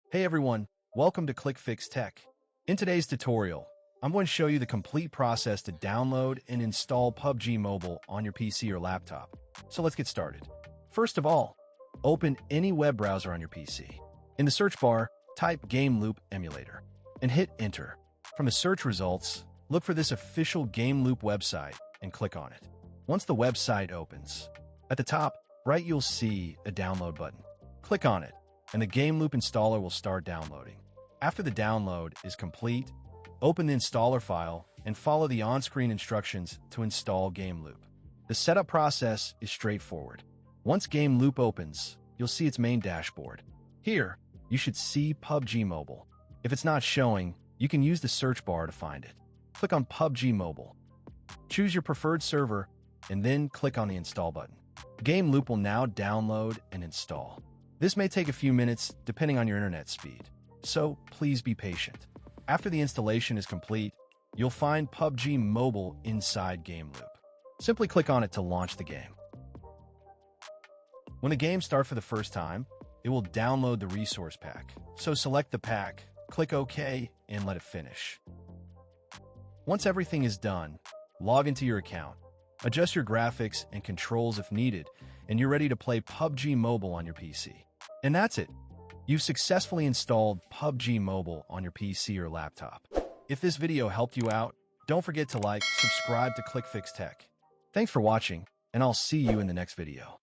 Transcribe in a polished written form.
Hey everyone, welcome to ClickFix Tech. In today's tutorial, I'm going to show you the complete process to download and install PUBG Mobile on your PC or laptop. So let's get started. First of all, open any web browser on your PC. In the search bar, type GameLoop emulator and hit enter. From the search results, look for this official GameLoop website and click on it. Once the website opens, at the top right you'll see a download button. Click on it, and the GameLoop installer will start downloading. After the download is complete, open the installer file and follow the on-screen instructions to install GameLoop. The setup process is straightforward. Once GameLoop opens, you'll see its main dashboard. Here, you should see PUBG Mobile. If it's not showing, you can use the search bar to find it. Click on PUBG Mobile. Choose your preferred server, and then click on the install button. GameLoop will now download and install. This may take a few minutes depending on your internet speed, so please be patient. After the installation is complete, you'll find PUBG Mobile inside GameLoop. Simply click on it to launch the game. When the game starts for the first time, it will download the resource pack. So select the pack, click OK, and let it finish. Once everything is done, log into your account, adjust your graphics and controls if needed, and you're ready to play PUBG Mobile on your PC. And that's it. You've successfully installed PUBG Mobile on your PC or laptop. If this video helped you out, don't forget to like, subscribe to ClickFix Tech. Thanks for watching, and I'll see you in the next video.